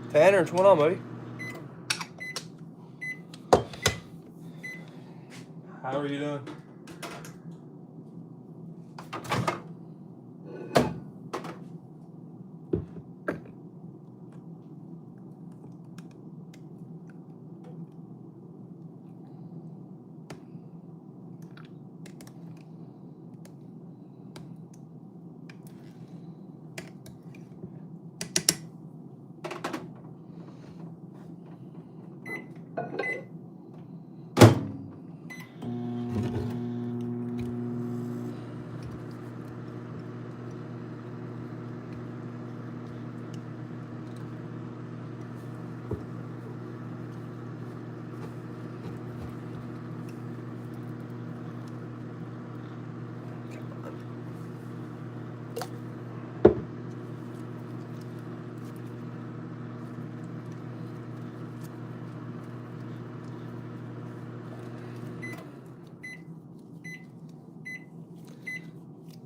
Tanner, what's going on, buddy? How are you doing?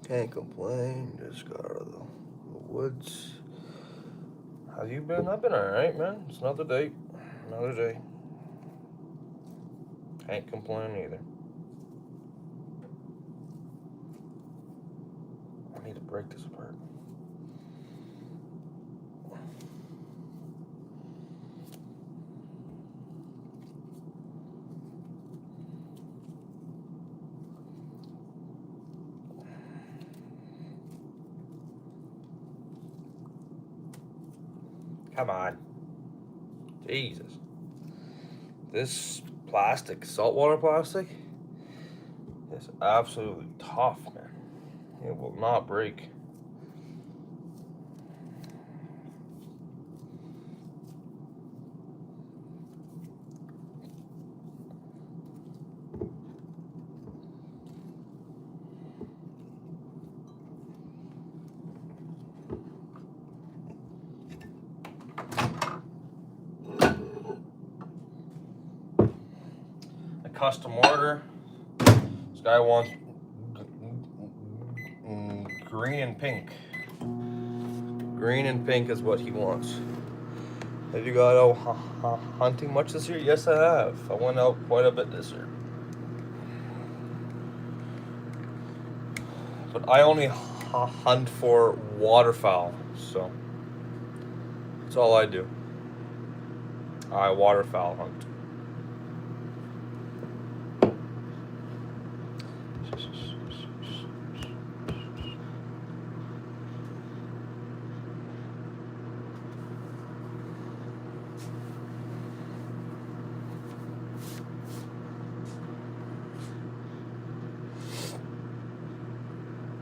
Can't complain, just got out of the woods. How you been? I've been alright, man. It's another day. Another day. Can't complain either. I need to break this apart. Come on. Jesus. This plastic, saltwater plastic, is absolutely tough, man. It will not break. Custom order. This guy wants green and pink. Green and pink is what he wants. Have you got out hunting much this year? Yes, I have. I went out quite a bit this year. But I only hunt for waterfowl, so that's all I do. I waterfowl hunt.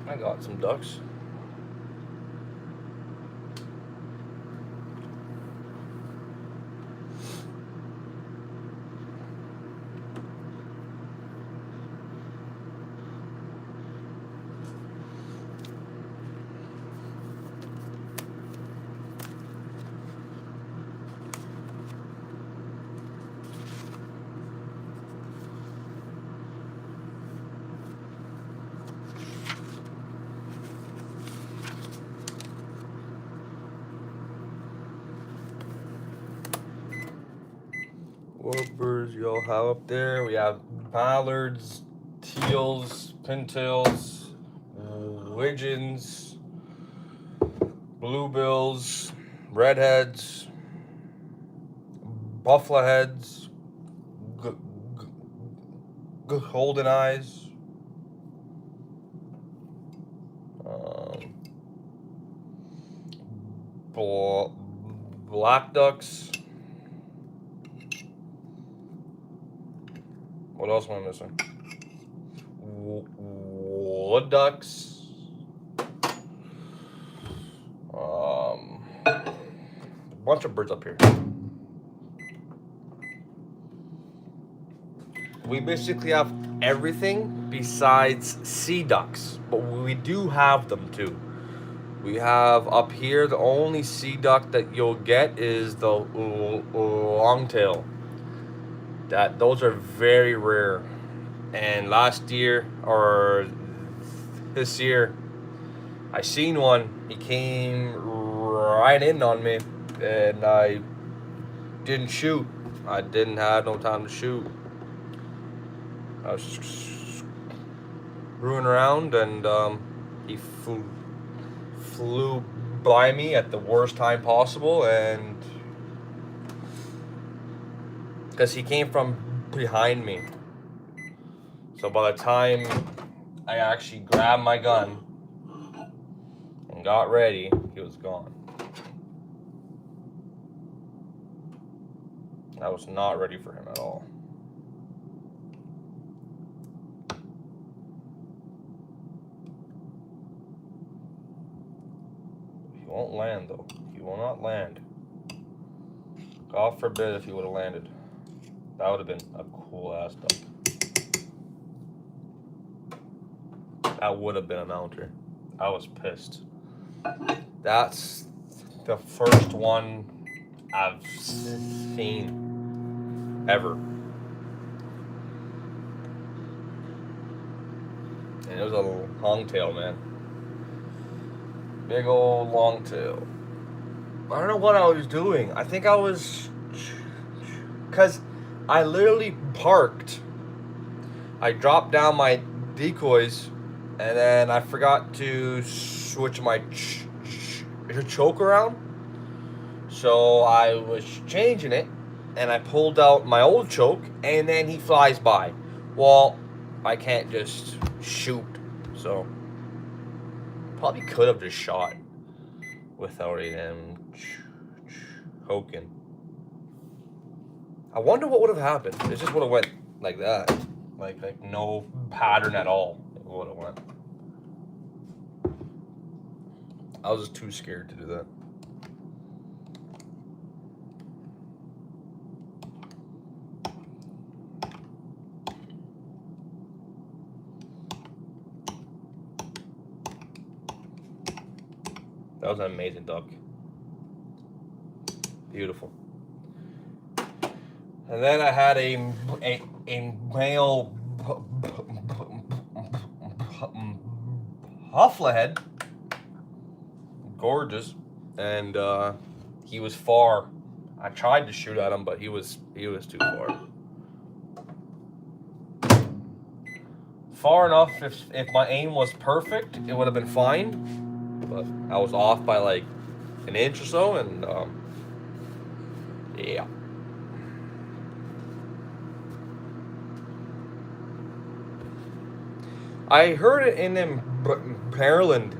I got some ducks. What birds y'all have up there? We have mallards, teals, pintails, widgeons, bluebills, redheads, buffaloheads, golden eyes, black ducks. What else am I missing? Wood ducks. bunch of birds up here. We basically have everything besides sea ducks, but we do have them too. We have up here, the only sea duck that you'll get is the longtail. Those are very rare. And last year, or this year, I seen one. He came right in on me, and I didn't shoot. I didn't have no time to shoot. I was just screwing around, and he flew by me at the worst time possible, and because he came from behind me. So by the time I actually grabbed my gun and got ready, he was gone. I was not ready for him at all. He won't land though. He will not land. God forbid if he would have landed. That would have been a cool ass duck. That would have been a mounter. I was pissed. That's the first one I've seen ever. And it was a longtail, man. Big old longtail. I don't know what I was doing. I think I was... Because I literally parked. I dropped down my decoys, and then I forgot to switch my choke around. So I was changing it, and I pulled out my old choke, and then he flies by. Well, I can't just shoot, so probably could have just shot without him choking. I wonder what would have happened. It just would have went like that, like no pattern at all. It would have went. I was just too scared to do that. That was an amazing duck. Beautiful. And then I had a male hufflehead. Gorgeous. And he was far. I tried to shoot at him, but he was too far. Far enough, if my aim was perfect, it would have been fine. But I was off by like an inch or so, and yeah. I heard it in Maryland.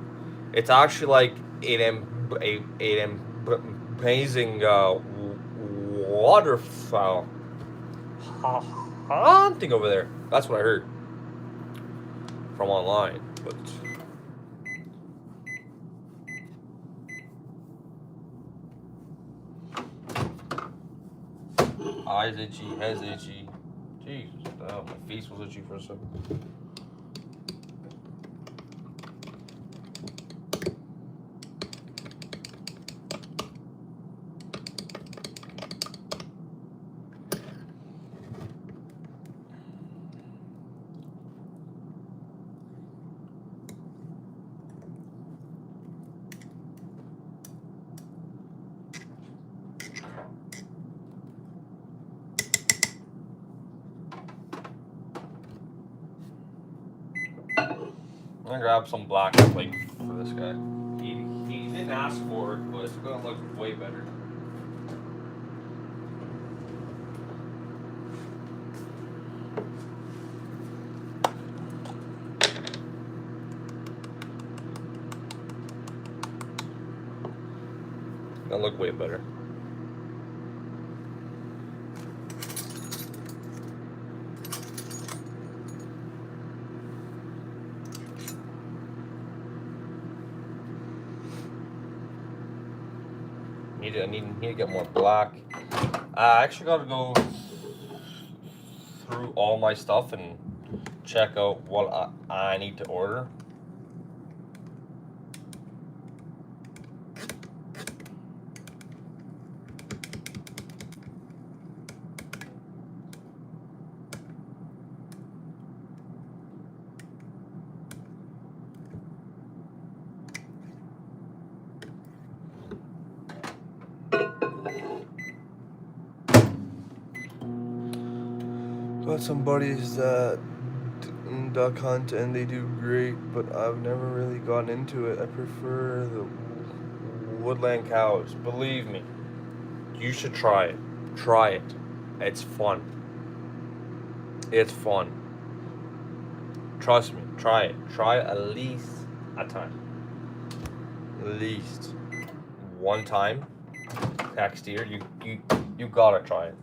It's actually like an amazing waterfowl hunting over there. That's what I heard from online, but. Eyes itchy, head's itchy. Jesus, what the hell? My face was itchy for a second. I'm gonna grab some black flake for this guy. He didn't ask for it, but it's gonna look way better. Gonna look way better. need to get more black. I actually gotta go through all my stuff and check out what I need to order. Got some buddies that duck hunt and they do great, but I've never really gotten into it. I prefer the woodland cows. Believe me, you should try it. Try it. It's fun. It's fun. Trust me. Try it. Try it at least a time. At least one time. Next year, you gotta try it.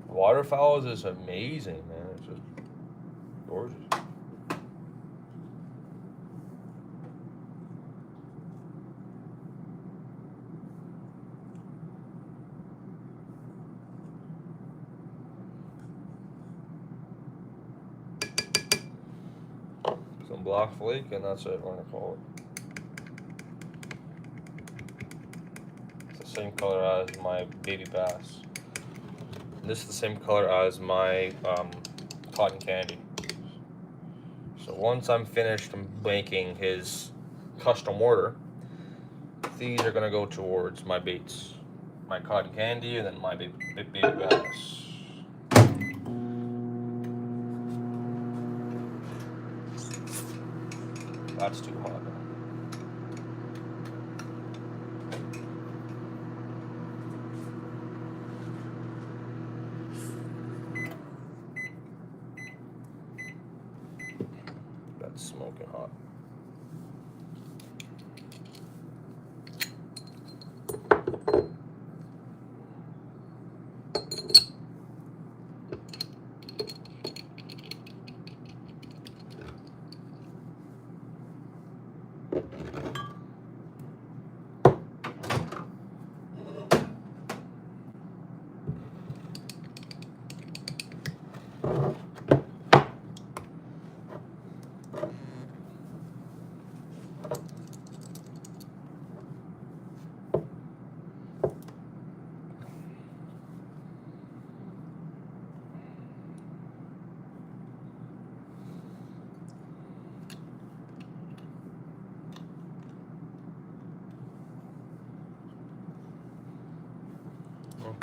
Waterfowl is amazing, man. It's just gorgeous. Some black flake, and that's it. We're gonna call it. It's the same color as my baby bass. This is the same color as my cotton candy. So once I'm finished making his custom order, these are gonna go towards my baits, my cotton candy, and then my baby bass. That's too hot. That's smoking hot.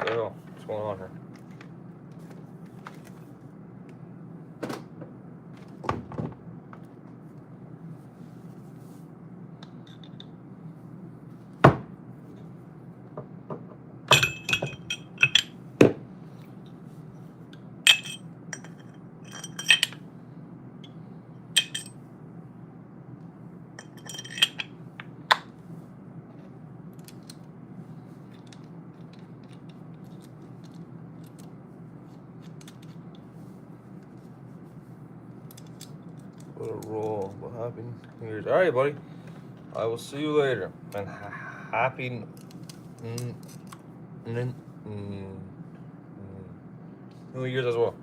Okay, what's going on here? What a roll. What happened? Here's alright, buddy. I will see you later. And happy New Year's as well.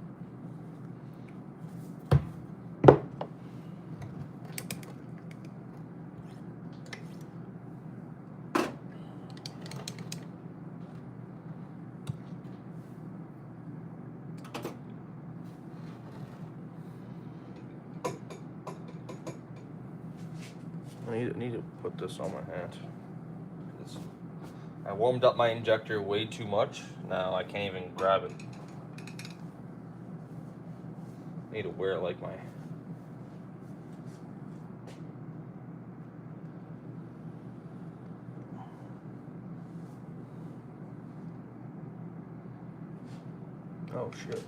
I need to put this on my hand. I warmed up my injector way too much. Now I can't even grab it. I need to wear it like my... Oh shit.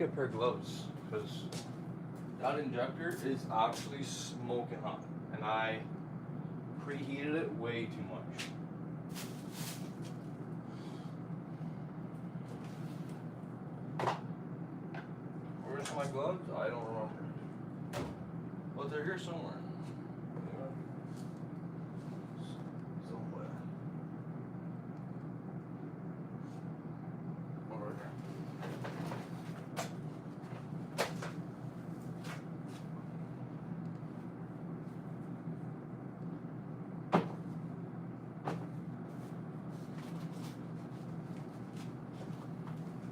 get a pair of gloves because that injector is actually smoking hot, and I preheated it way too much. Where's my gloves? I don't remember. But they're here somewhere. Somewhere. Over here.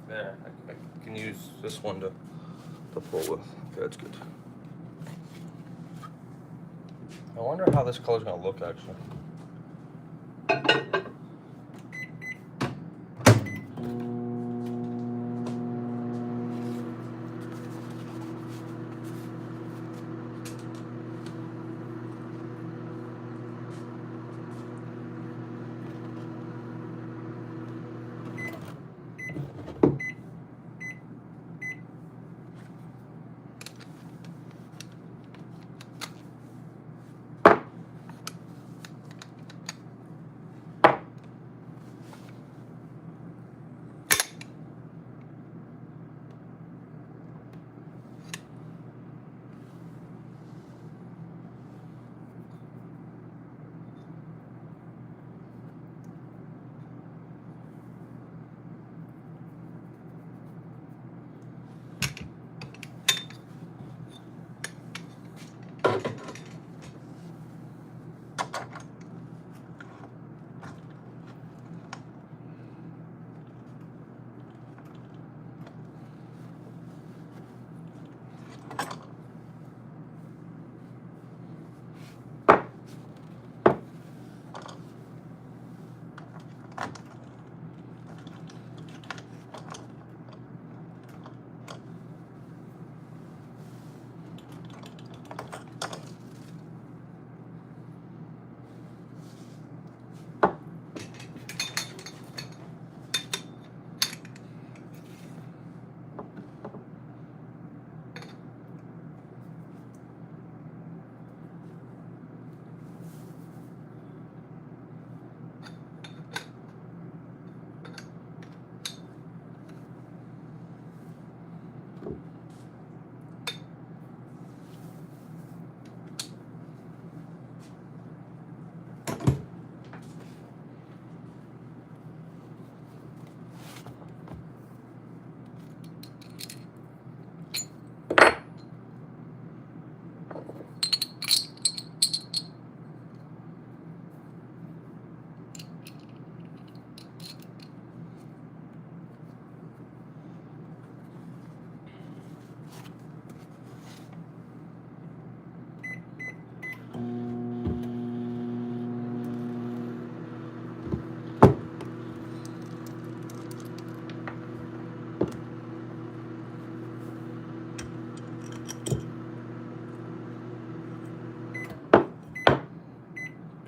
There, I can use this one to pull with. Okay, that's good. I wonder how this color's gonna look actually.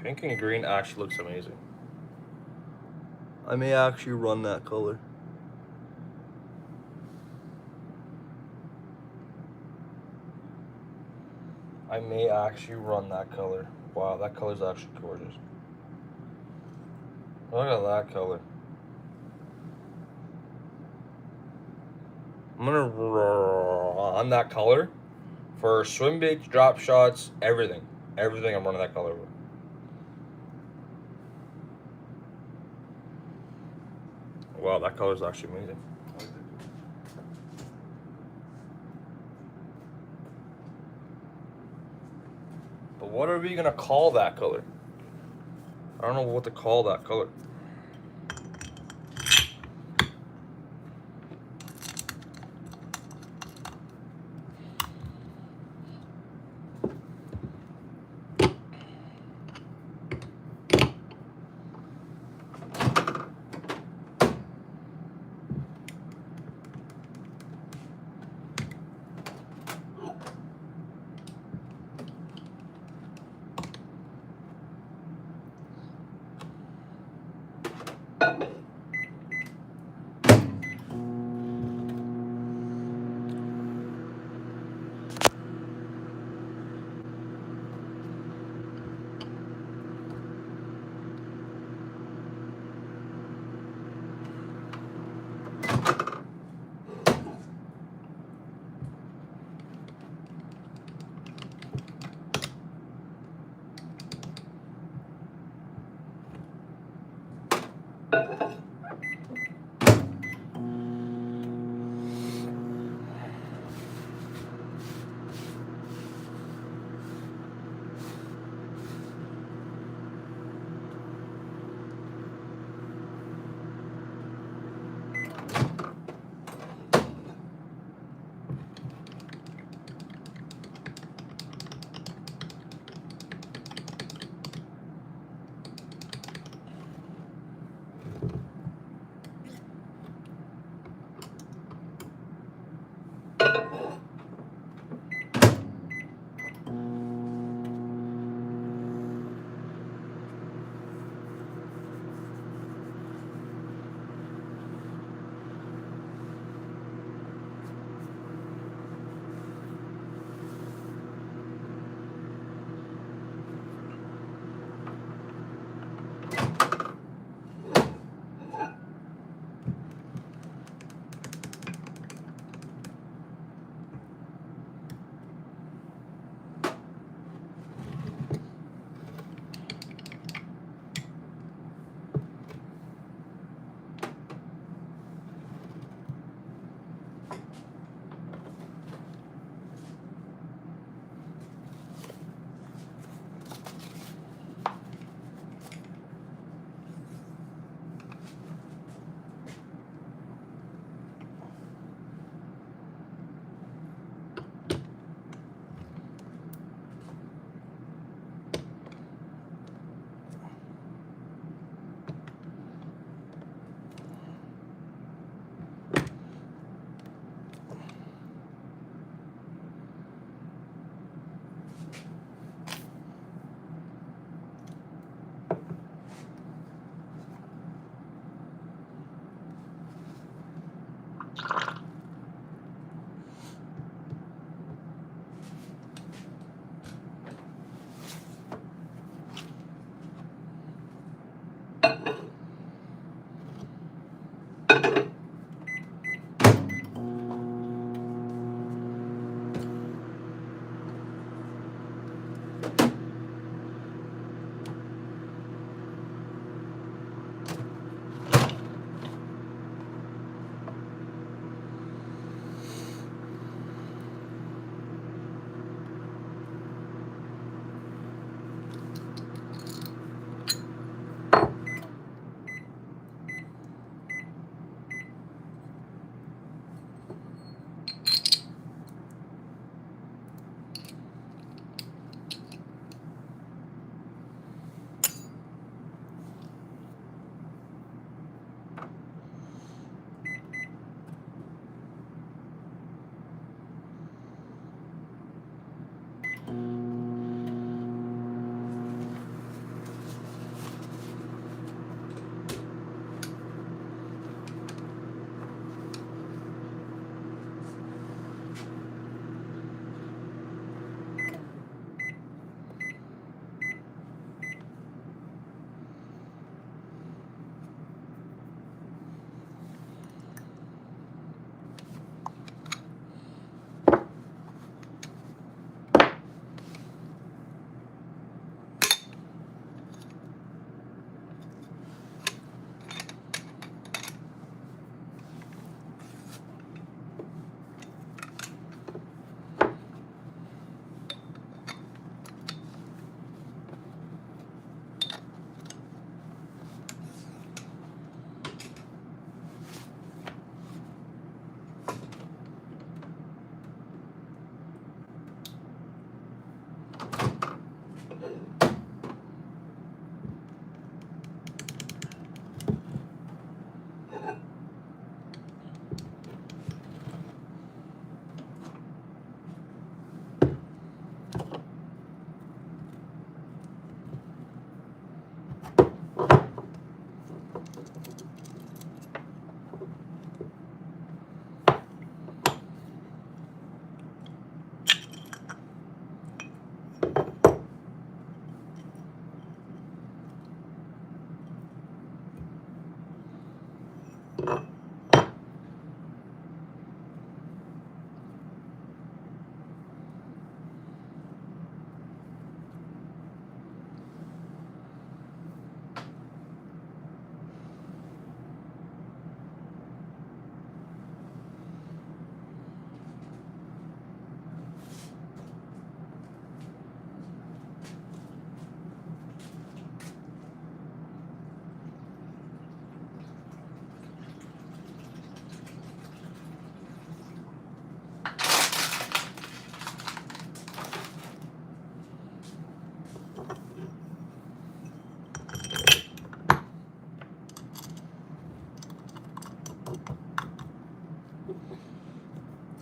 Pink and green actually looks amazing. I may actually run that color. I may actually run that color. Wow, that color's actually gorgeous. Look at that color. I'm gonna run that color for swim baits, drop shots, everything. Everything I'm running that color with. Wow, that color is actually amazing. But what are we gonna call that color? I don't know what to call that color.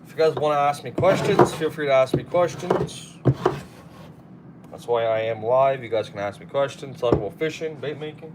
If you guys want to ask me questions, feel free to ask me questions. That's why I am live. You guys can ask me questions, talk about fishing, bait making.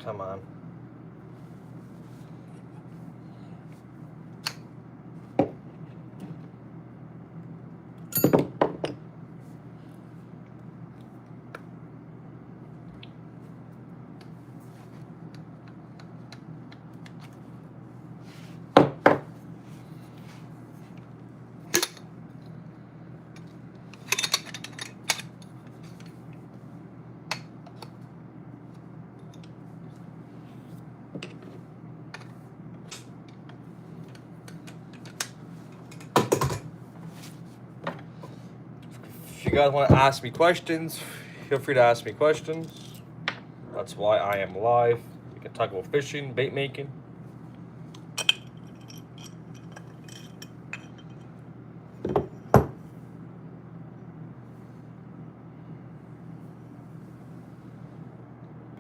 Come on. If you guys want to ask me questions, feel free to ask me questions. That's why I am live. We can talk about fishing, bait making.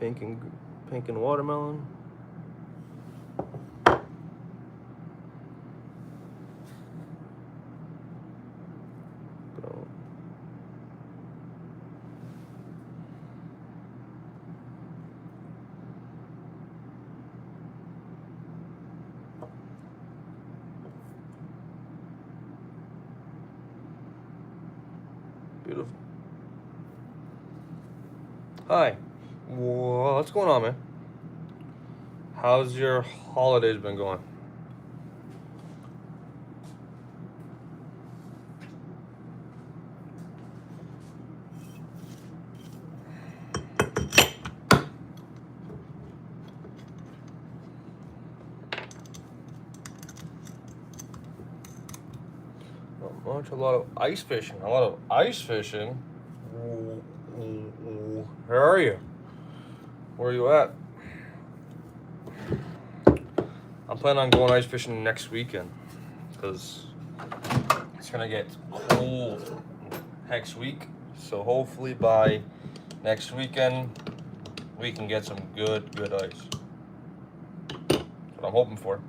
Pink and watermelon. Beautiful. Hi. What's going on, man? How's your holidays been going? Not much. A lot of ice fishing. A lot of ice fishing. Where are you? Where are you at? I'm planning on going ice fishing next weekend because it's gonna get cold next week. So hopefully by next weekend we can get some good ice. That's what I'm hoping for.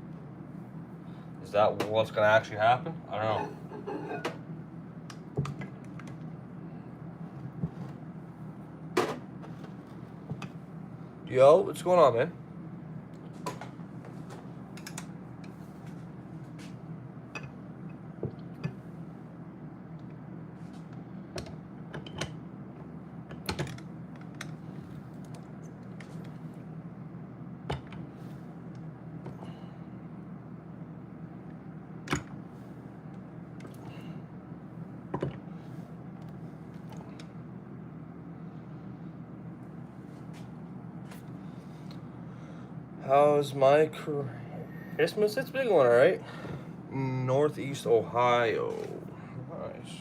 Is that what's gonna actually happen? I don't know. Yo, what's going on, man? How's my Christmas? It's been going alright. Northeast Ohio. Nice.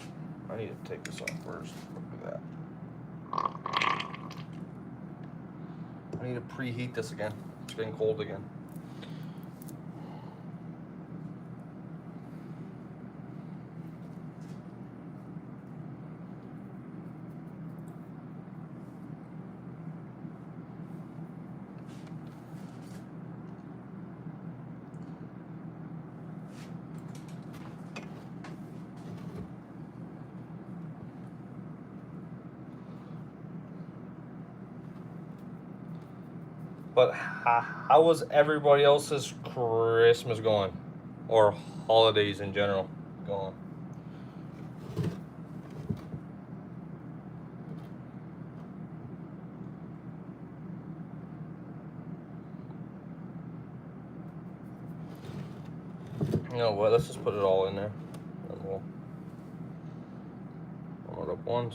I need to take this off first. Look at that. I need to preheat this again. It's getting cold again. But how was everybody else's Christmas going? Or holidays in general going? You know what? Let's just put it all in there. And we'll warm it up once.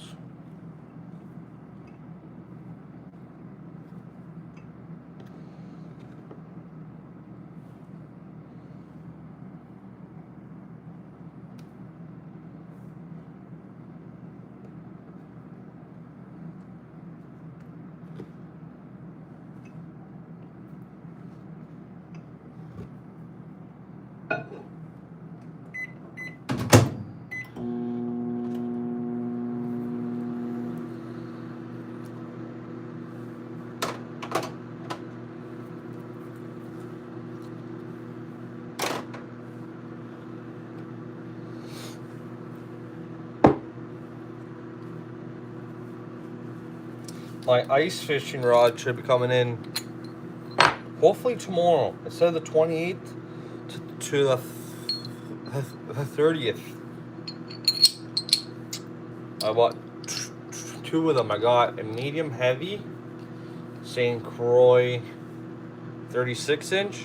My ice fishing rod should be coming in hopefully tomorrow, instead of the 28th to the 30th. I bought two of them. I got a medium heavy St. Croix 36-inch,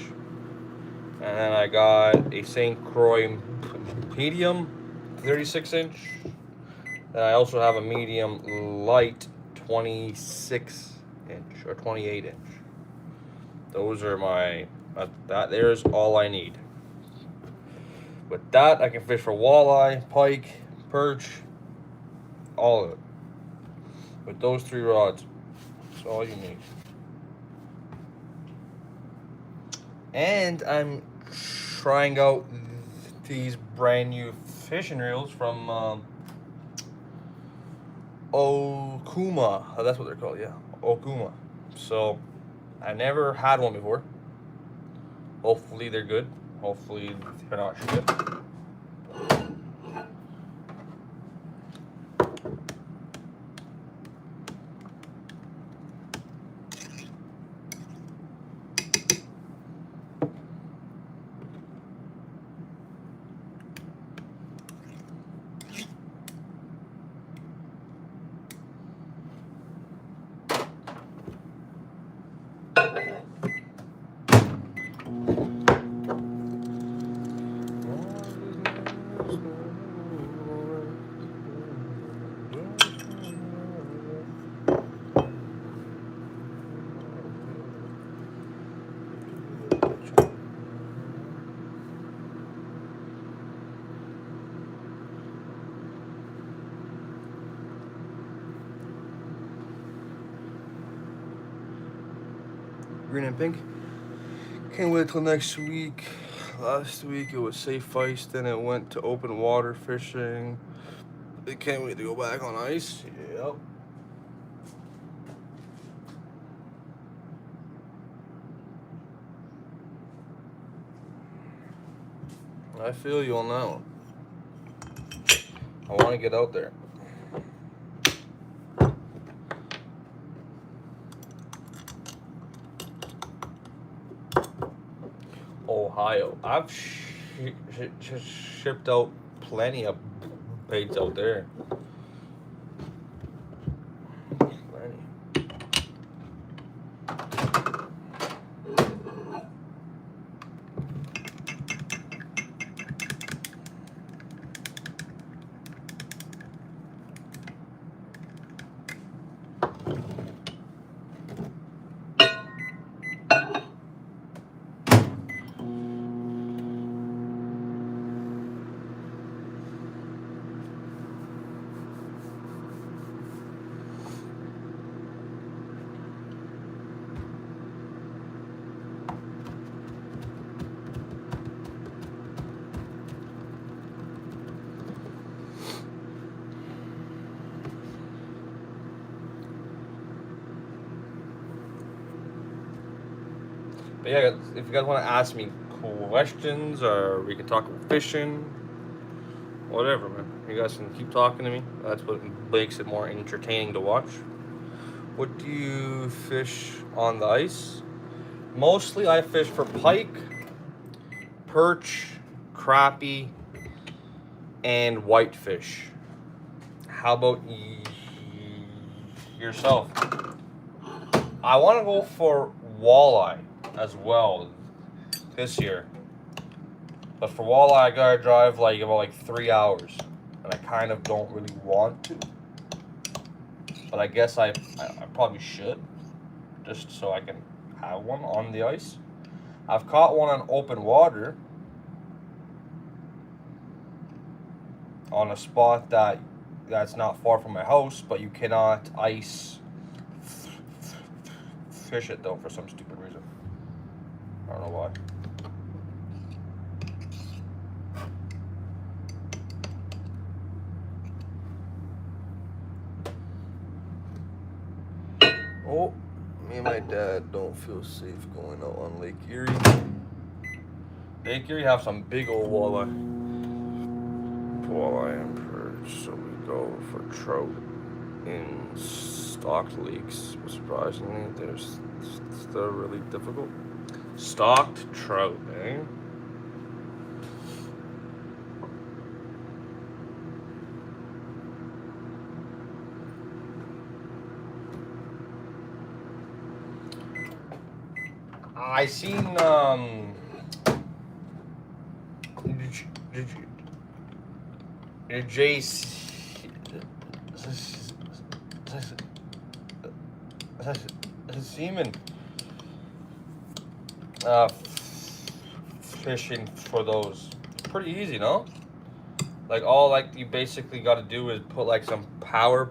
and then I got a St. Croix medium 36-inch. And I also have a medium light 26-inch or 28-inch. Those are my, there's all I need. With that, I can fish for walleye, pike, perch, all of it. With those 3 rods, that's all you need. And I'm trying out these brand new fishing reels from Okuma. Oh, that's what they're called, yeah. Okuma. So, I never had one before. Hopefully they're good. Hopefully they're not shit. Green and pink. Can't wait till next week. Last week it was safe ice, then it went to open water fishing. I can't wait to go back on ice. Yep. I feel you on that one. I want to get out there. Ohio. I've shipped out plenty of baits out there. Plenty. But yeah, if you guys want to ask me questions or we can talk about fishing, whatever, man. You guys can keep talking to me. That's what makes it more entertaining to watch. What do you fish on the ice? Mostly I fish for pike, perch, crappie, and whitefish. How about yourself? I want to go for walleye as well this year, but for walleye I gotta drive about 3 hours, and I kind of don't really want to, but I guess I probably should, just so I can have one on the ice. I've caught one on open water on a spot that's not far from my house, but you cannot ice fish it though for some stupid reason. I don't know why. Oh, me and my dad don't feel safe going out on Lake Erie. Lake Erie have some big old walleye and perch, so we go for trout in stocked lakes. Surprisingly, they're still really difficult. Stocked trout, eh? I seen seaman fishing for those. It's pretty easy, no? Like all like you basically got to do is put like some power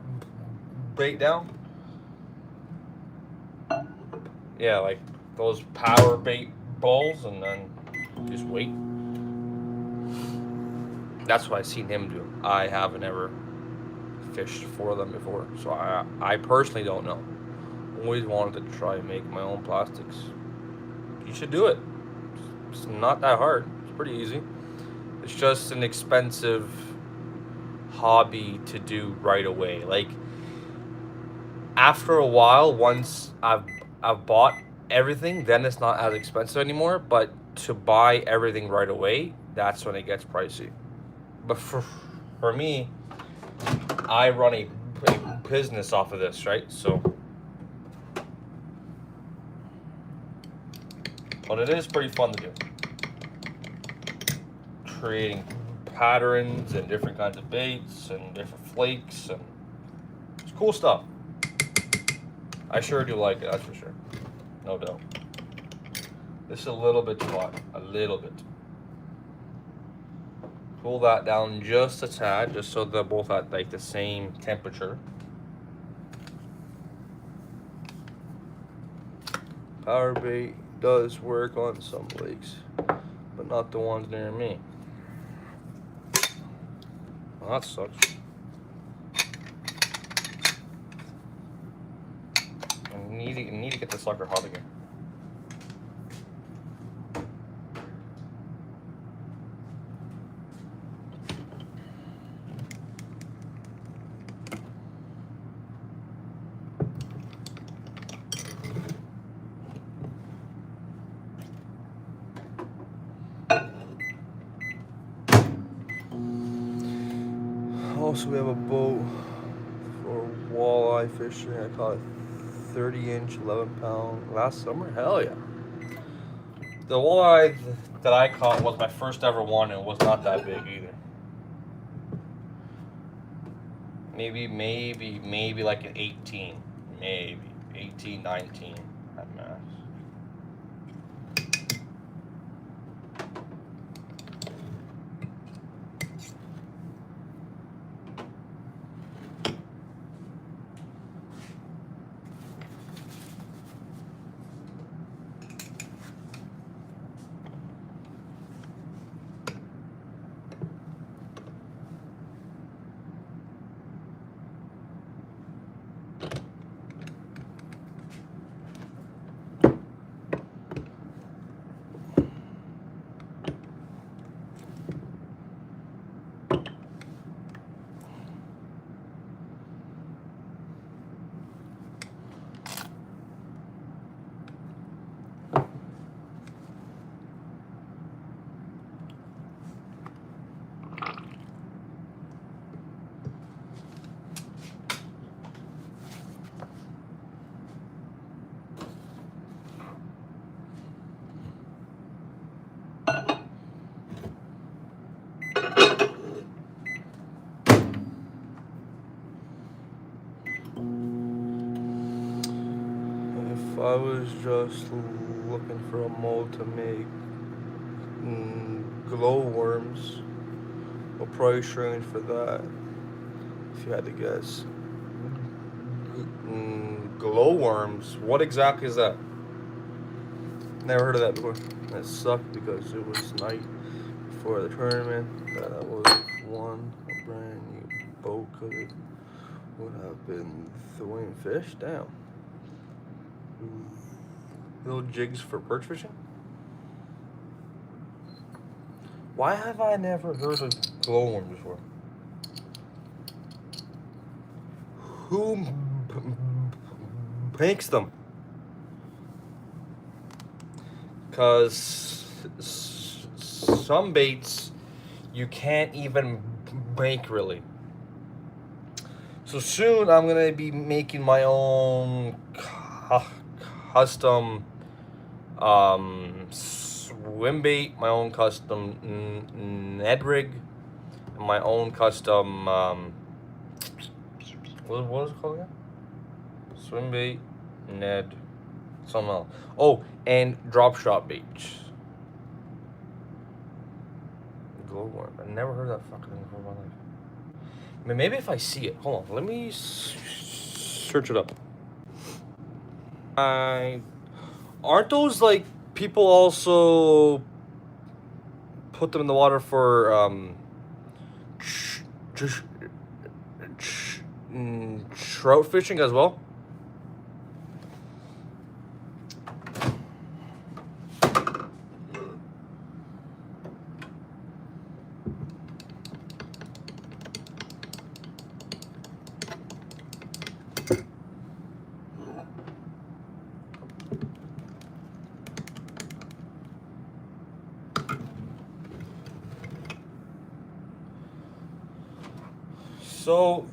bait down. Yeah, like those power bait balls, and then just wait. That's what I seen him do. I haven't ever fished for them before, so I personally don't know. Always wanted to try and make my own plastics. You should do it. It's not that hard. It's pretty easy. It's just an expensive hobby to do right away. Like after a while, once I've bought everything, then it's not as expensive anymore. But to buy everything right away, that's when it gets pricey. But for me, I run a business off of this, right? So, but it is pretty fun to do. Creating patterns and different kinds of baits and different flakes, and it's cool stuff. I sure do like it, that's for sure. No doubt. This is a little bit too hot. A little bit. Cool that down just a tad, just so they're both at like the same temperature. Power bait does work on some lakes, but not the ones near me. Well, that sucks. I need to get the sucker hot again. Also, we have a boat for walleye fishing. I caught a 30-inch, 11-pound last summer. Hell yeah. The walleye that I caught was my first ever one, and it was not that big either. Maybe like an 18. Maybe 18, 19 at max. I was just looking for a mold to make glowworms. What price range for that? If you had to guess. Glowworms. What exactly is that? Never heard of that before. That sucked because it was night before the tournament. That was one a brand new boat could would have been throwing fish. Damn. Little jigs for perch fishing? Why have I never heard of glowworms before? Who makes them? because some baits you can't even make really. So soon I'm gonna be making my own custom swim bait, my own custom Ned rig, and my own custom what is it called again? Swim bait, Ned, something else. Oh, and drop shot baits. Glowworm. I never heard that fucking thing before in my life. I mean, maybe if I see it. Hold on, let me search it up. Aren't those like people also put them in the water for trout fishing as well? So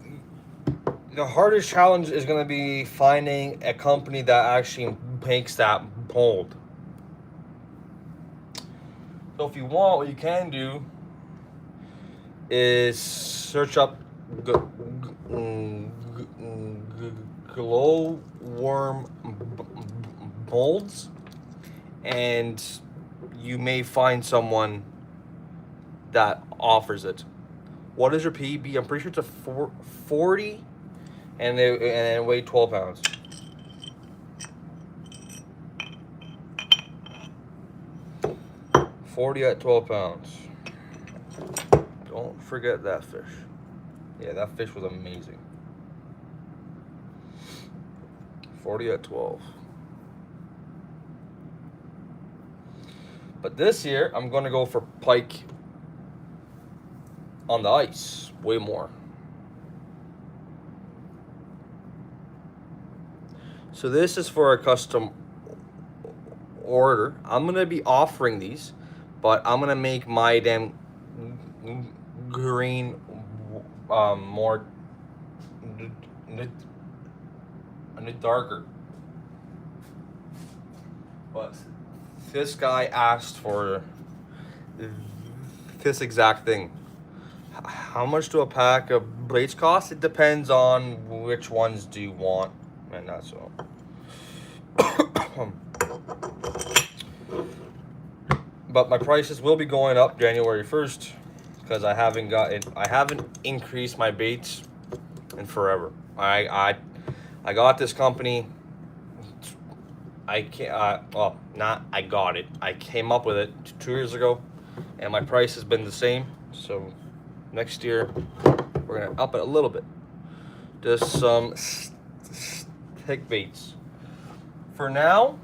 the hardest challenge is going to be finding a company that actually makes that mold. So if you want, what you can do is search up glowworm molds, and you may find someone that offers it. What is your PB? I'm pretty sure it's a 40, and it weighed 12 pounds. $40 at 12 pounds. Don't forget that fish. Yeah, that fish was amazing. 40 at 12. But this year, I'm gonna go for pike on the ice, way more. So this is for a custom order. I'm gonna be offering these, but I'm gonna make my damn green more darker. But this guy asked for this exact thing. How much do a pack of baits cost? It depends on which ones do you want, and that's all. But my prices will be going up January 1st because I haven't increased my baits in forever. I got this company. I got it. I came up with it 2 years ago, and my price has been the same. So next year we're gonna up it a little bit. Just some stick baits. For now,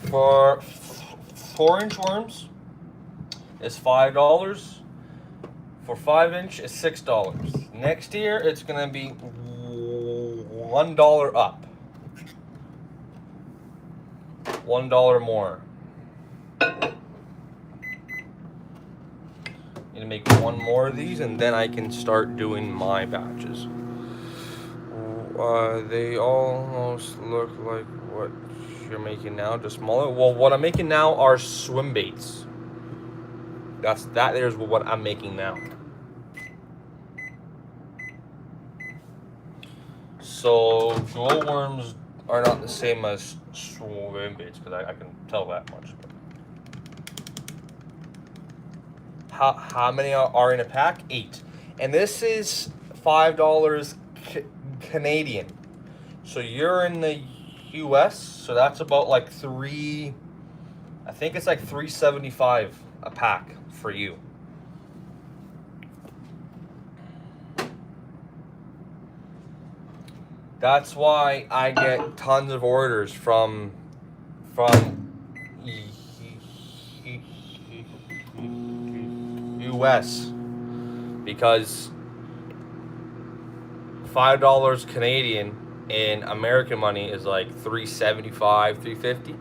for 4-inch worms, it's $5. For 5-inch, it's $6. Next year, it's gonna be $1 up. $1 more. Need to make one more of these, and then I can start doing my batches. They almost look like what you're making now, just smaller. Well, what I'm making now are swim baits. There's what I'm making now. So glowworms are not the same as swim baits, because I can tell that much. How many are in a pack? 8. And this is $5 Canadian. So you're in the US, so that's about like I think it's like $3.75 a pack for you. That's why I get tons of orders from US, because $5 Canadian in American money is like $3.75, $3.50.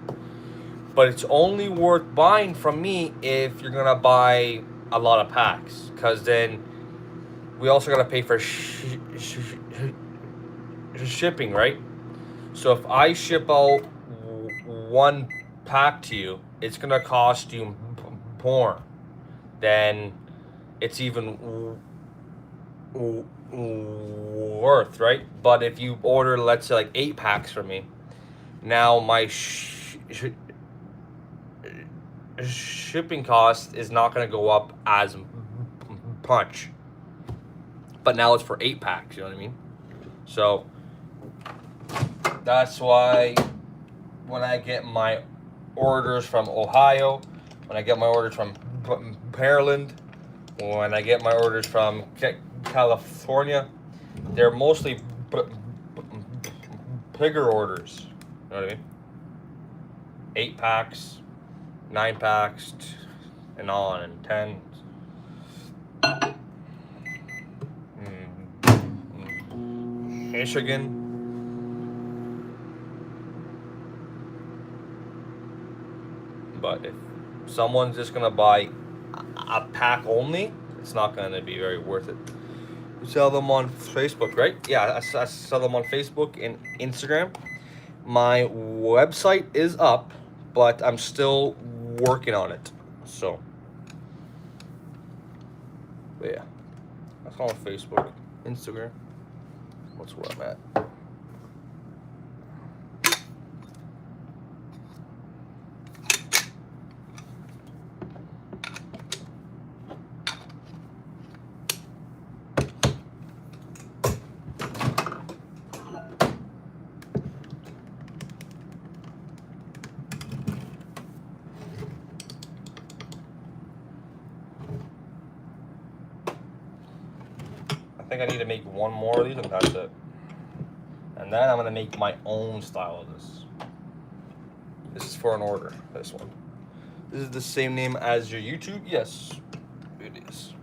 But it's only worth buying from me if you're gonna buy a lot of packs, because then we also gotta pay for shipping, right? So if I ship out one pack to you, it's gonna cost you more than it's even worth, right? But if you order, let's say, like 8 packs from me, now my shipping cost is not going to go up as much. But now it's for 8 packs, you know what I mean? So that's why when I get my orders from Ohio, when I get my orders from Maryland, when I get my orders from California, they're mostly bigger orders. You know what I mean? 8 packs, 9 packs, and on, and 10. Michigan. But if someone's just gonna buy a pack only, it's not gonna be very worth it. We sell them on Facebook, right? Yeah, I sell them on Facebook and Instagram. My website is up, but I'm still working on it. So, but yeah, that's on Facebook, Instagram. That's where I'm at. I think I need to make one more of these, and that's it. And then I'm gonna make my own style of this. This is for an order, this one. This is the same name as your YouTube? Yes, it is.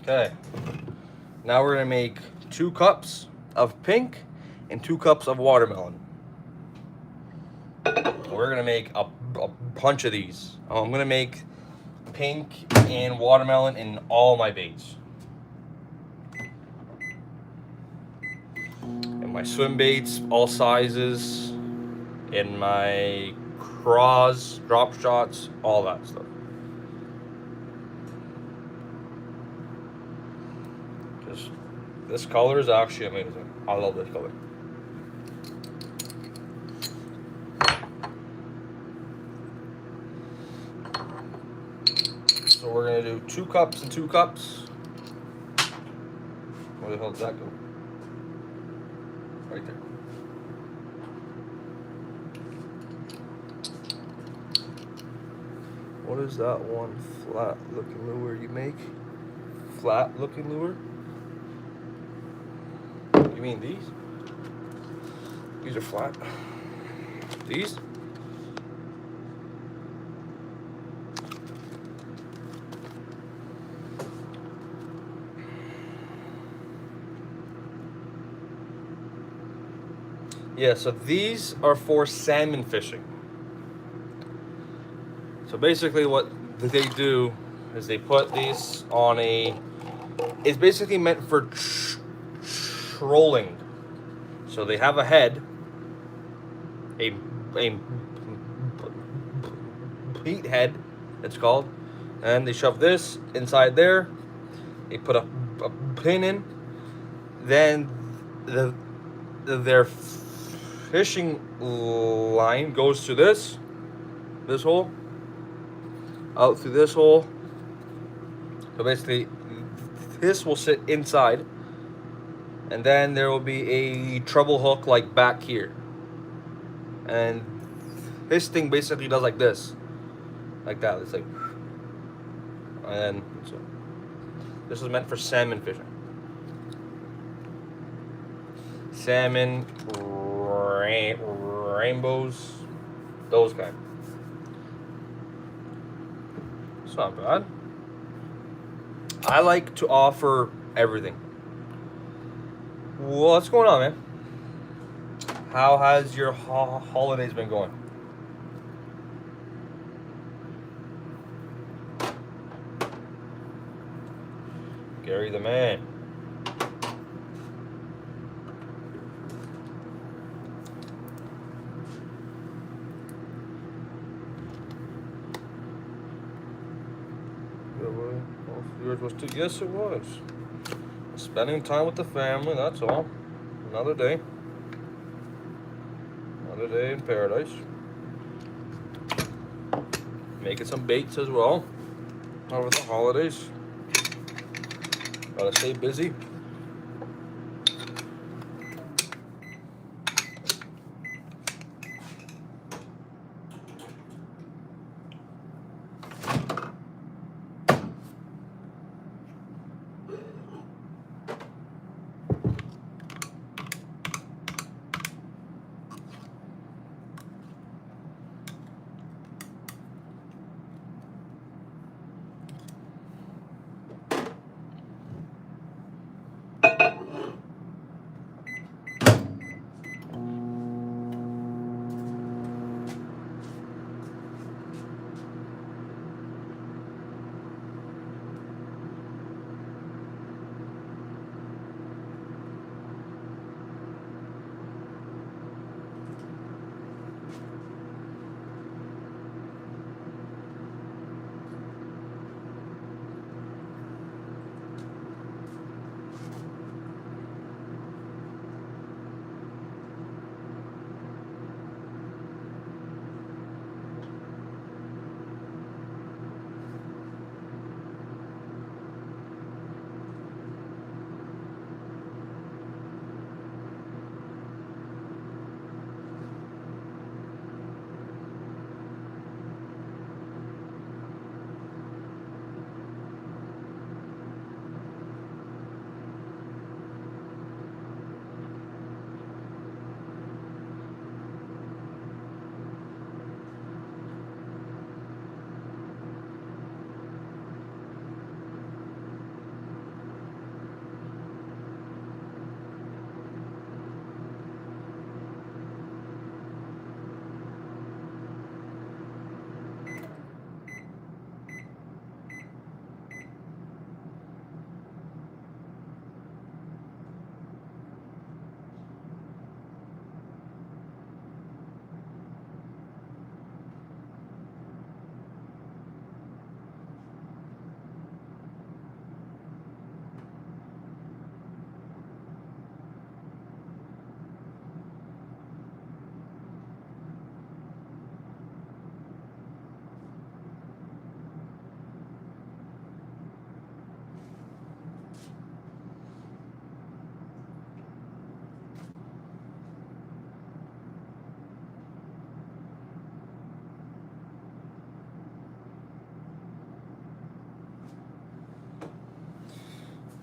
Okay, now we're gonna make 2 cups of pink and 2 cups of watermelon. We're gonna make a bunch of these. I'm gonna make pink and watermelon in all my baits. And my swim baits, all sizes, in my craws, drop shots, all that stuff. This color is actually amazing. I love this color. So we're gonna do 2 cups and 2 cups. Where the hell did that go? Right there. What is that one flat looking lure you make? Flat looking lure? You mean these? These are flat. These? Yeah, so these are for salmon fishing. So basically what they do is they put these on a... It's basically meant for trolling. So they have a head, a beat head, it's called, and they shove this inside there. They put a pin in. Then their fishing line goes to this hole, out through this hole. So basically, This will sit inside, and then there will be a treble hook like back here, and this thing basically does like this, like that. It's like, and then so this is meant for salmon fishing. Salmon, rainbows, those kind. It's not bad. I like to offer everything. What's going on, man? How has your holidays been going? Gary the man. Yours was too. Yes, it was. Spending time with the family, that's all. Another day. Another day in paradise. Making some baits as well over the holidays. Gotta stay busy.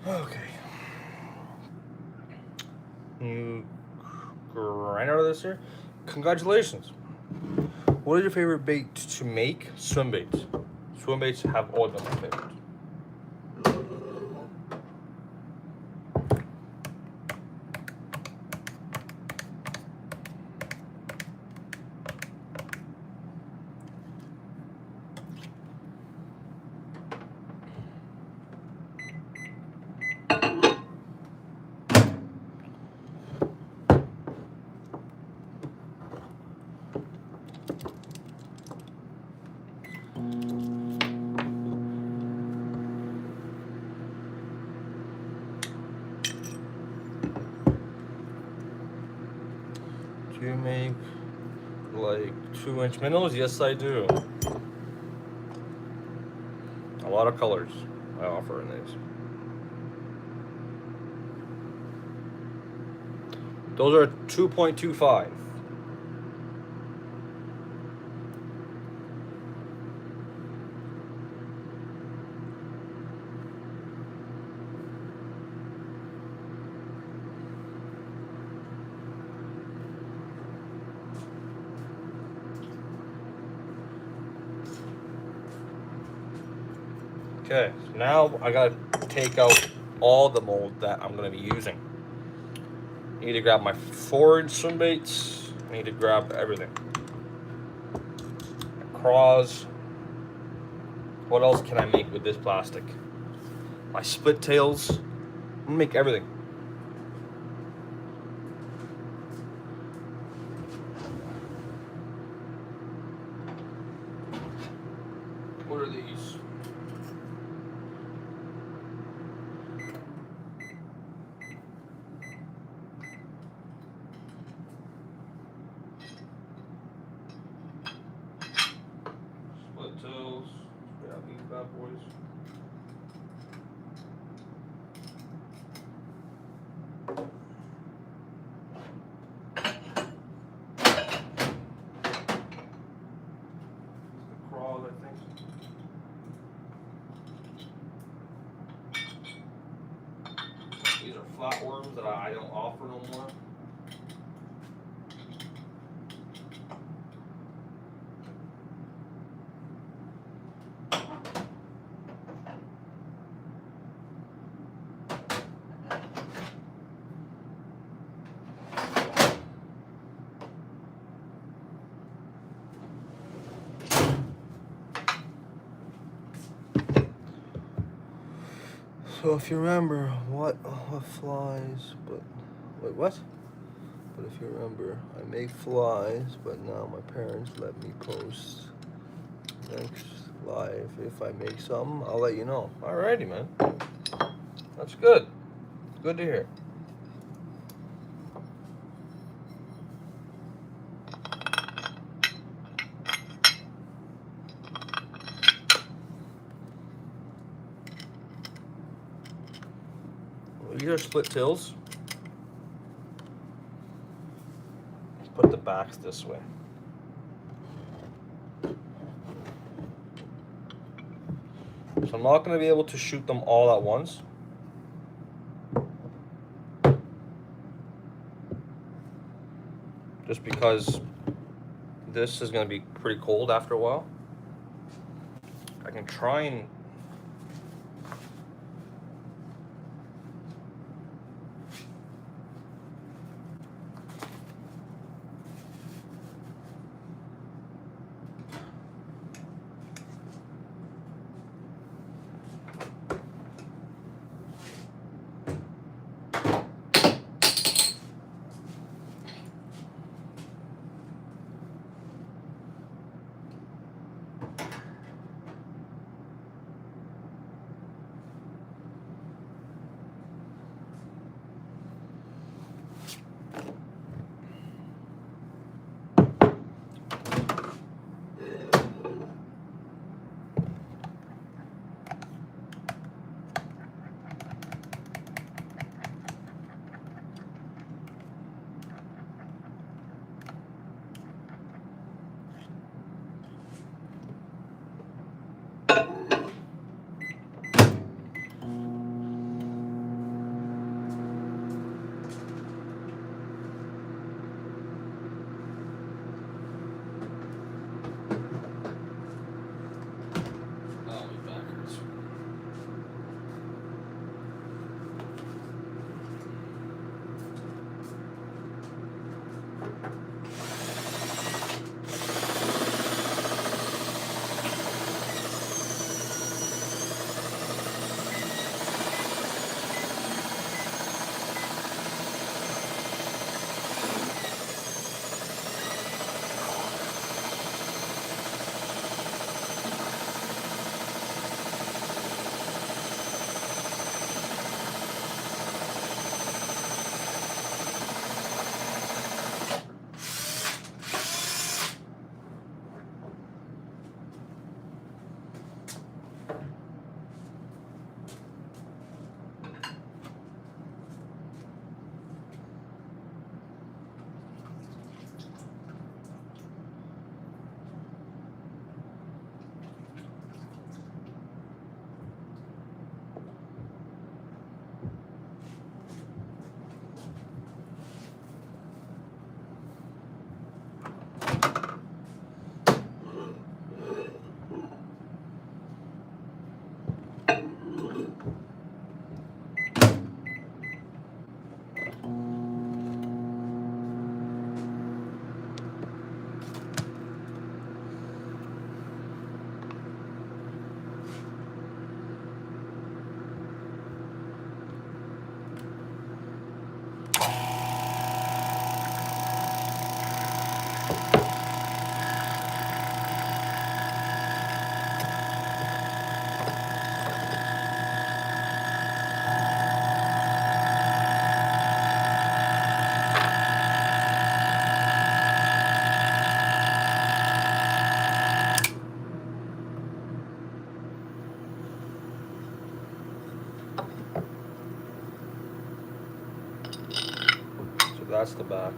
Okay. You grind out of this here? Congratulations. What is your favorite bait to make? Swim baits. Swim baits have always been my favorite. Do you make like 2-inch minnows? Yes, I do. A lot of colors I offer in these. Those are 2.25. Okay, so now I gotta take out all the mold that I'm gonna be using. I need to grab my 4-inch swim baits. I need to grab everything. My craws. What else can I make with this plastic? My split tails. I'm gonna make everything. What are these? Split tails. Grab these bad boys. The craws, I think. These are flatworms that I don't offer no more. So if you remember what flies, but wait, what? But if you remember, I make flies, but now my parents let me post next live. If I make something, I'll let you know. Alrighty, man. That's good. Good to hear. These are split tails. Let's put the backs this way. So I'm not going to be able to shoot them all at once. Just because this is going to be pretty cold after a while. I can try and that's the back.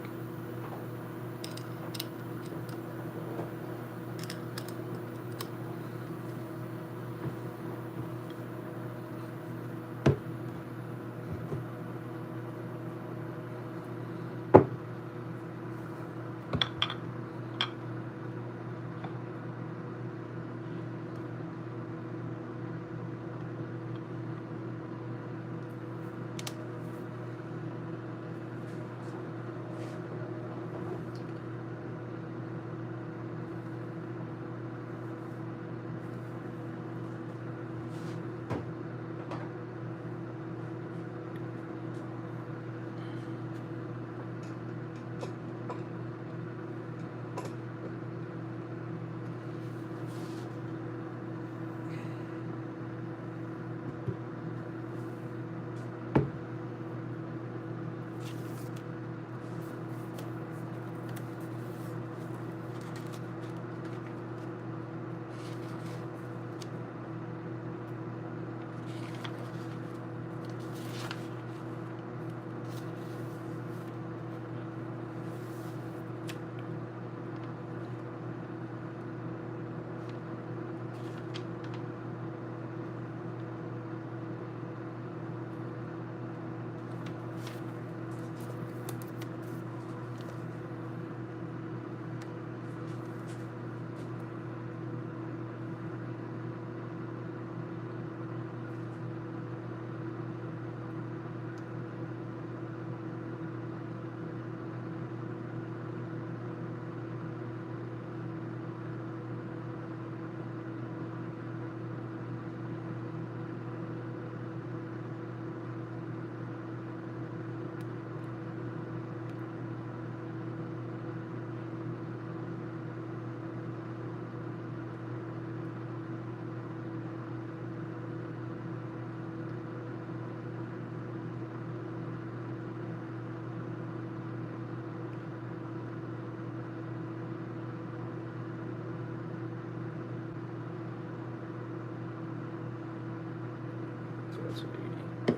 That's 80.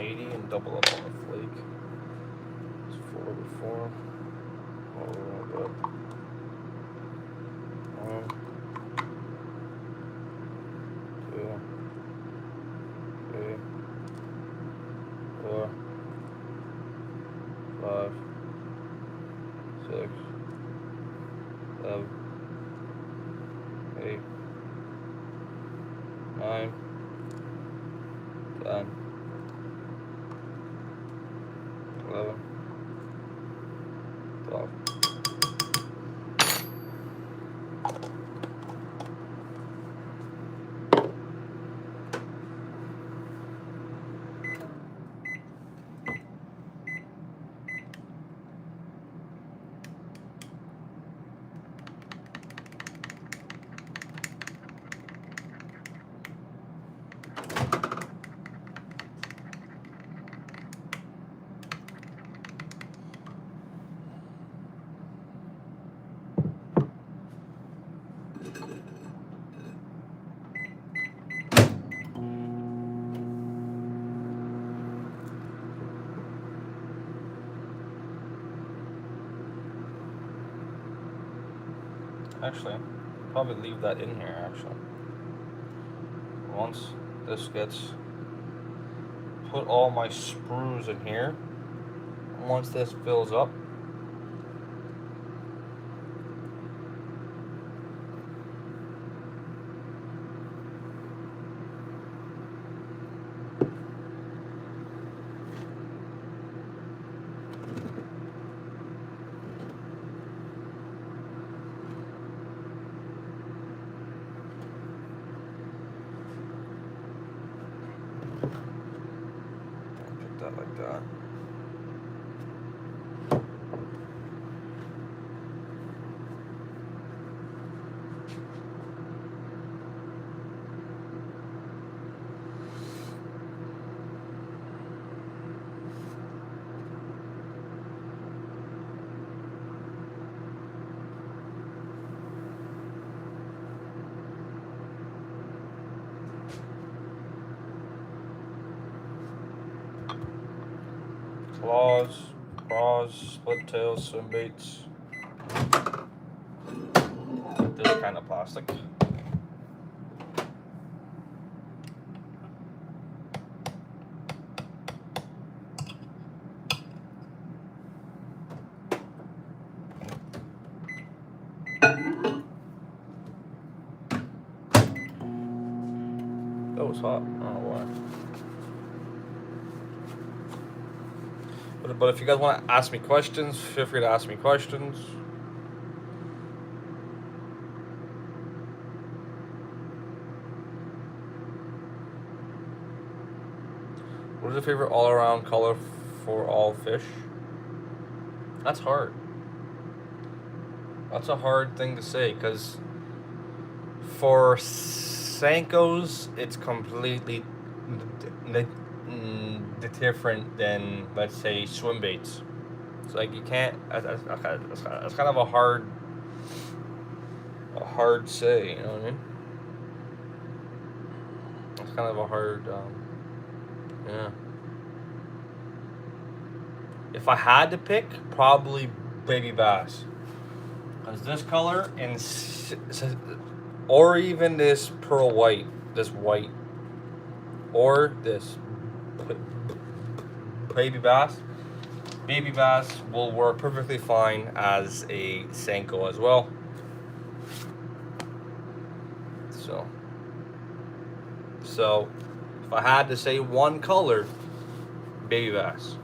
80 and double up on the flake. It's 4 before. Oh, a little bit. 1, 2, 3, 4, 5, 6, 7, 8, 9, 10, 11, 12. Actually, probably leave that in here actually. Once this gets, put all my sprues in here. Once this fills up, put that like that. claws, craws, split tails, swim baits. This kind of plastic. That was hot. I don't know why. But if you guys want to ask me questions, feel free to ask me questions. What is your favorite all-around color for all fish? That's hard. That's a hard thing to say, because for Senkos, it's completely different than, let's say, swim baits. It's like you can't. That's kind of a hard say. You know what I mean? It's kind of a hard. Yeah. If I had to pick, probably baby bass. Because this color and or even this pearl white, this white, or this baby bass. Baby bass will work perfectly fine as a Senko as well. So if I had to say one color, baby bass.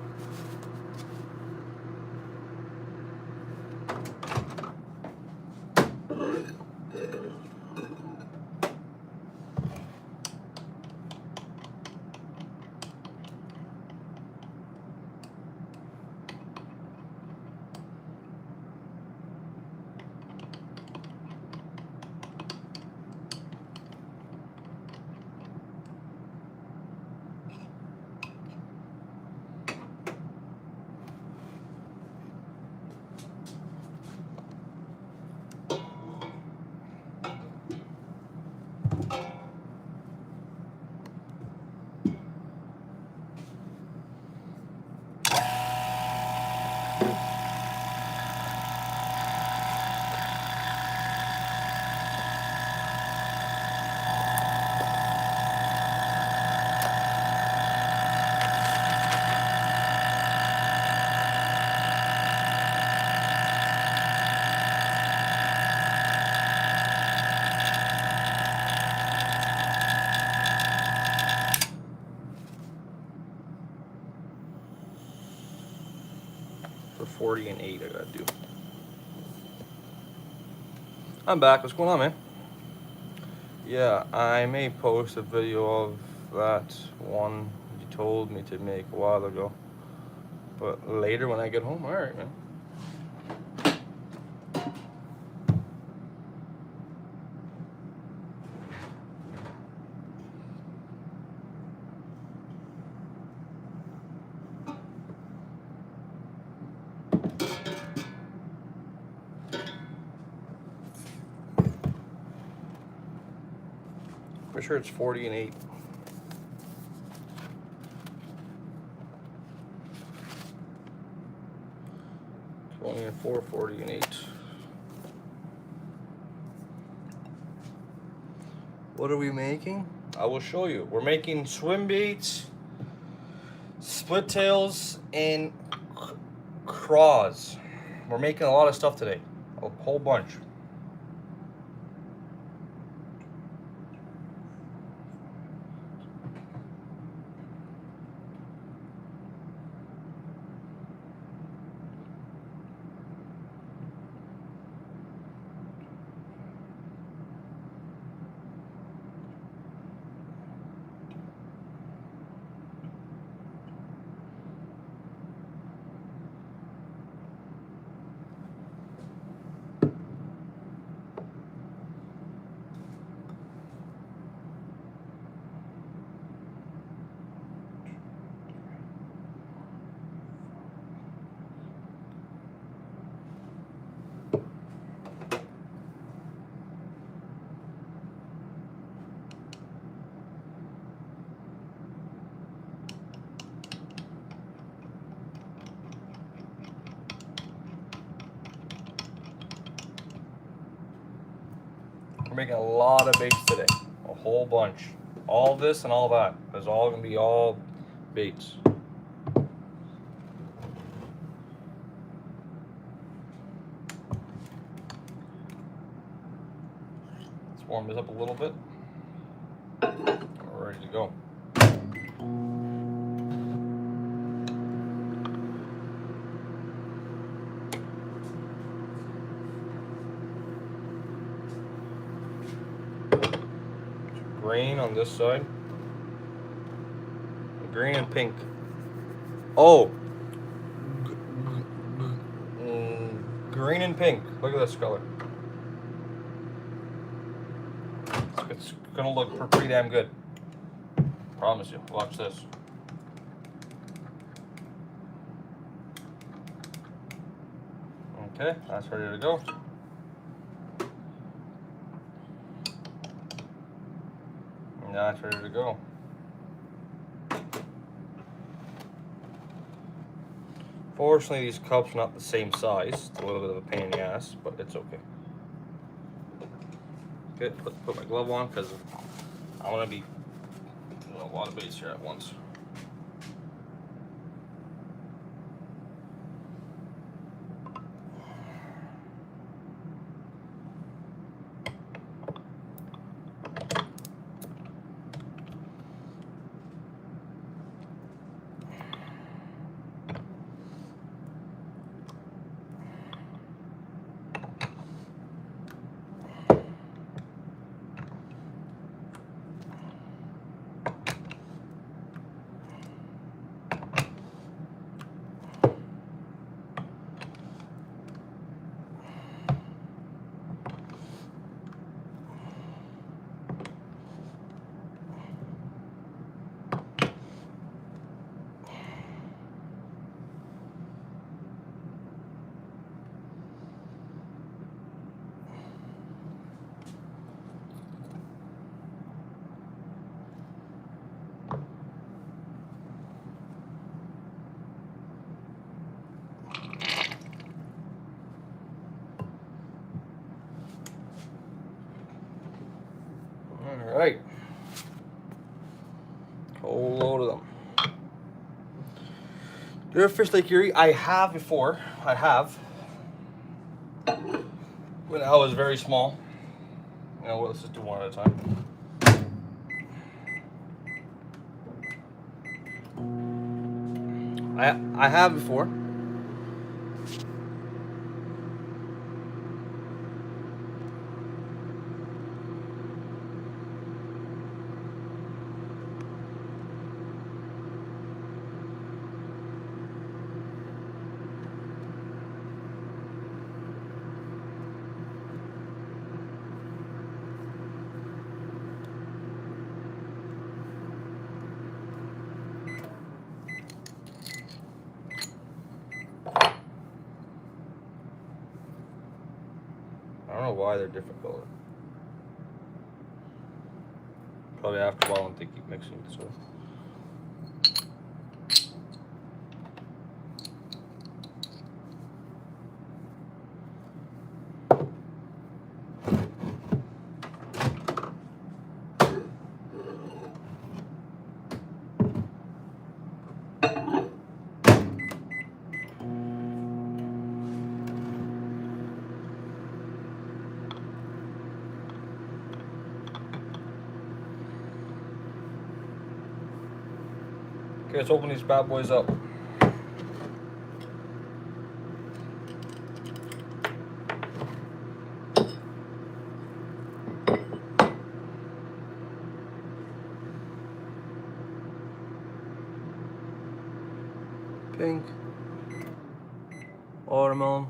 For 40 and 8, I gotta do. I'm back. What's going on, man? Yeah, I may post a video of that one you told me to make a while ago. But later when I get home, alright, man. Pretty sure it's 40 and 8. Twenty and 4, 40 and 8. What are we making? I will show you. We're making swim baits, split tails, and craws. We're making a lot of stuff today. A whole bunch. We're making a lot of baits today. A whole bunch. All this and all that. It's all going to be all baits. Let's warm this up a little bit. We're ready to go. Green on this side. Green and pink. Oh! Green and pink. Look at this color. It's gonna look pretty damn good. Promise you. Watch this. Okay, that's ready to go. And that's ready to go. Fortunately, these cups are not the same size. It's a little bit of a pain in the ass, but it's okay. Okay, let's put my glove on because I want to be doing a lot of baits here at once. Alright. Whole load of them. Do you ever fish Lake Erie? I have before. I have. When I was very small. You know what, let's just do one at a time. I have before. I don't know why they're different color. Probably after a while when they keep mixing it, so. Okay, let's open these bad boys up. Pink, watermelon,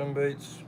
custom baits.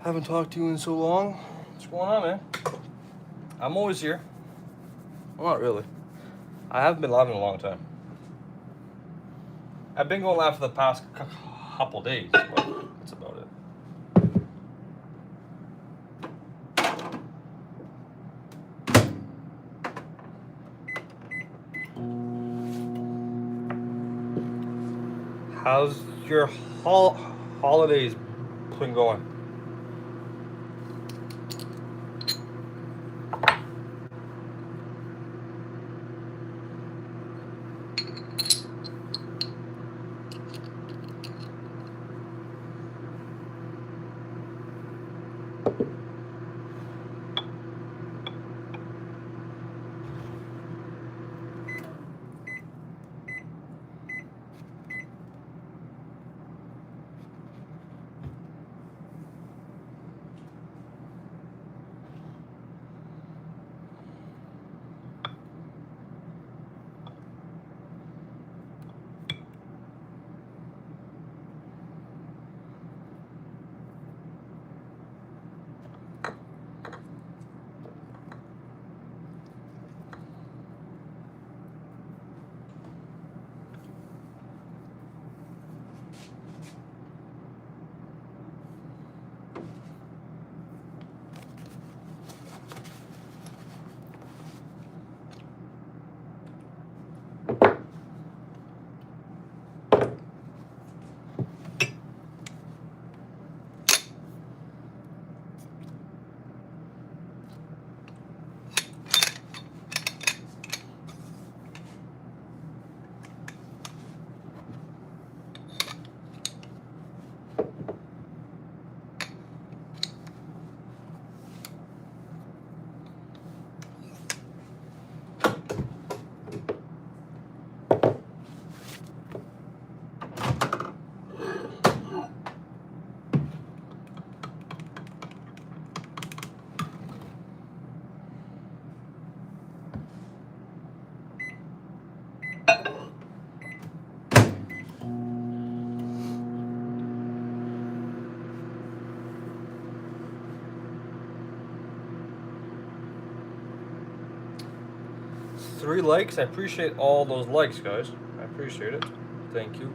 Haven't talked to you in so long. What's going on, man? I'm always here. Well, not really. I haven't been live in a long time. I've been going live for the past couple days, but that's about it. How's your holidays been going? Three likes. I appreciate all those likes, guys. I appreciate it. Thank you.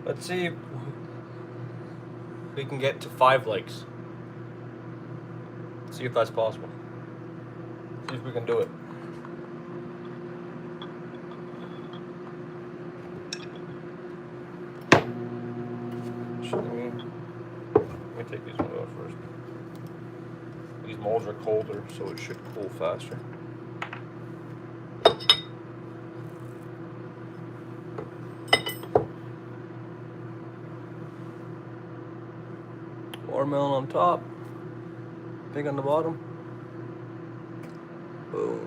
Let's see if we can get to 5 likes. See if that's possible. See if we can do it. Let me take these ones out first. These molds are colder, so it should cool faster. Watermelon on top, pig on the bottom. Boom.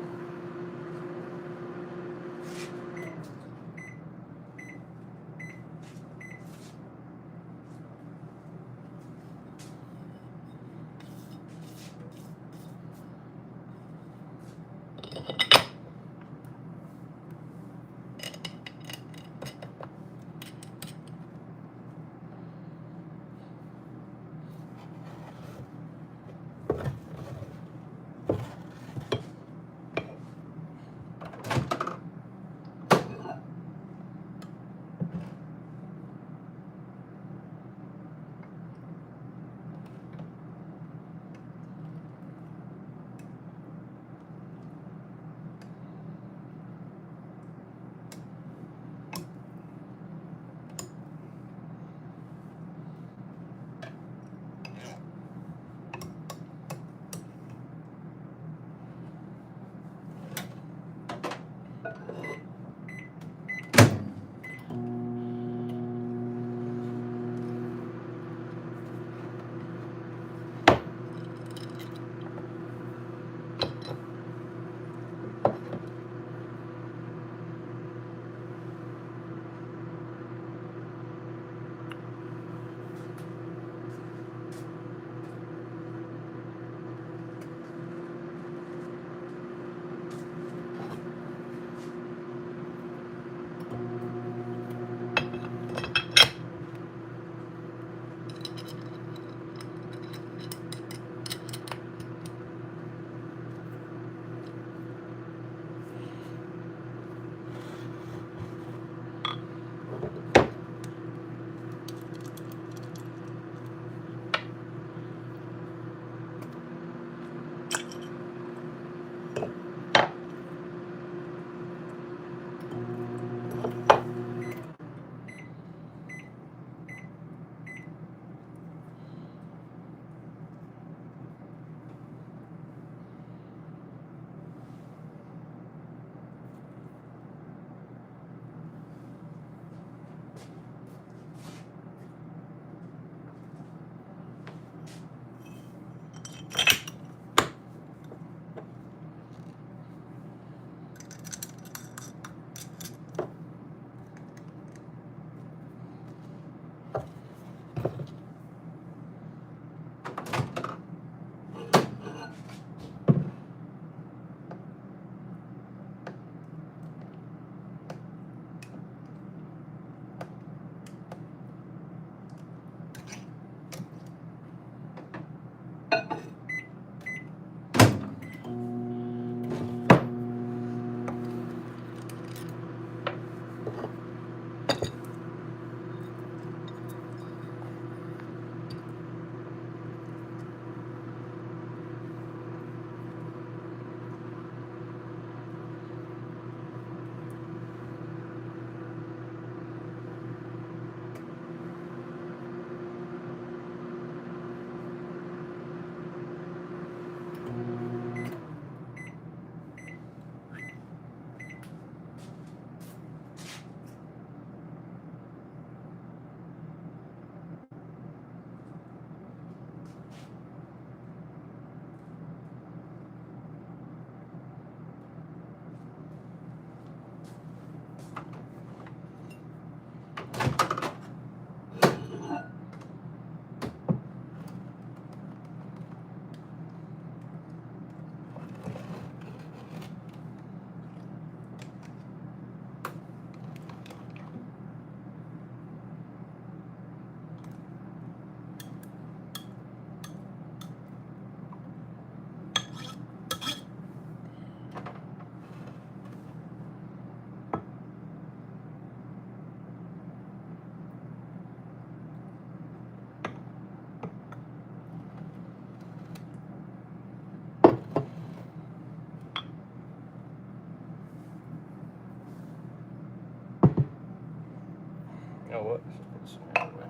You know what? Let's put this in anyway.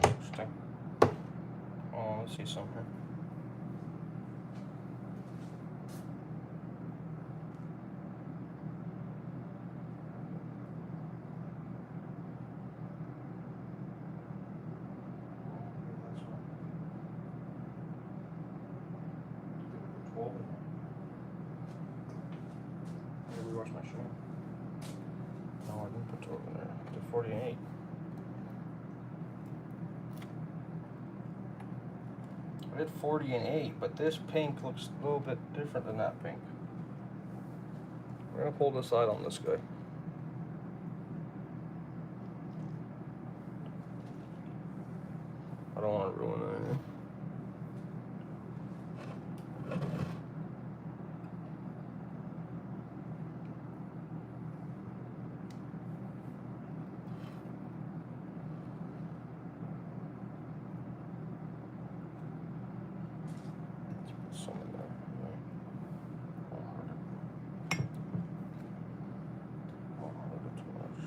Interesting. Oh, let's see something here. Rewash my shirt. No, I didn't put 12 in there. I did 48. I did 40 and 8, but this pink looks a little bit different than that pink. We're gonna pull this side on this guy. I don't want to ruin anything. Some in there. Don't hurt it too much.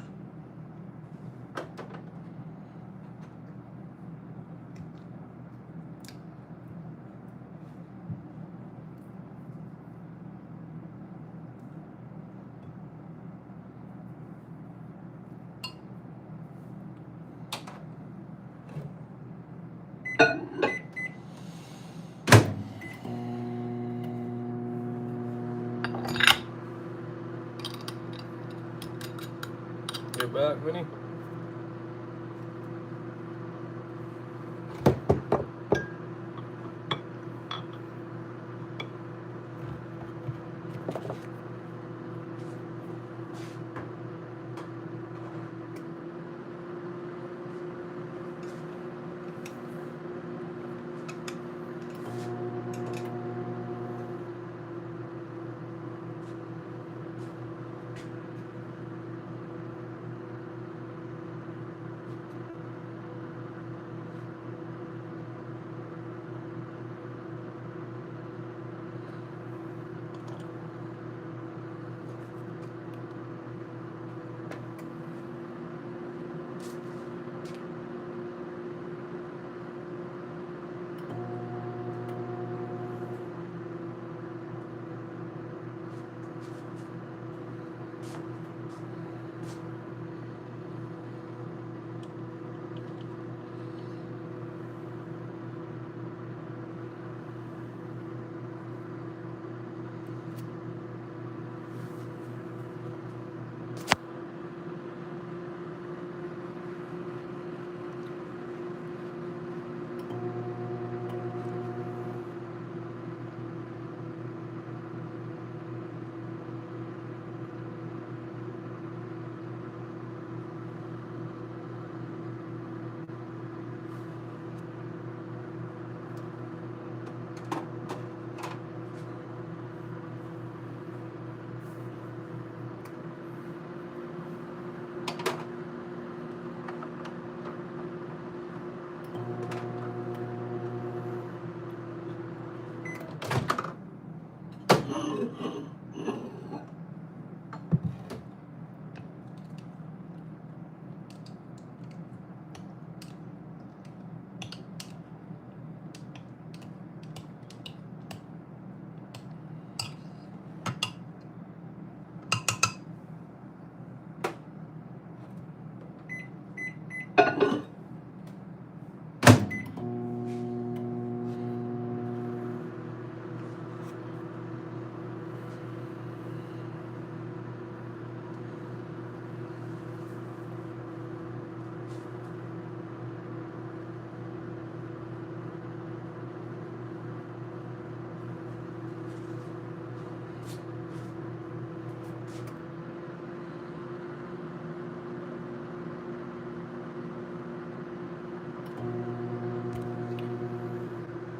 Get back, Vinny.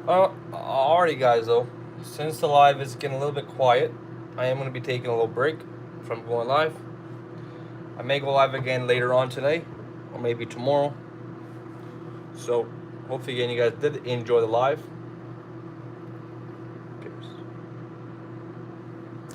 Alrighty guys though, since the live is getting a little bit quiet, I am going to be taking a little break from going live. I may go live again later on today, or maybe tomorrow. So, hopefully again you guys did enjoy the live.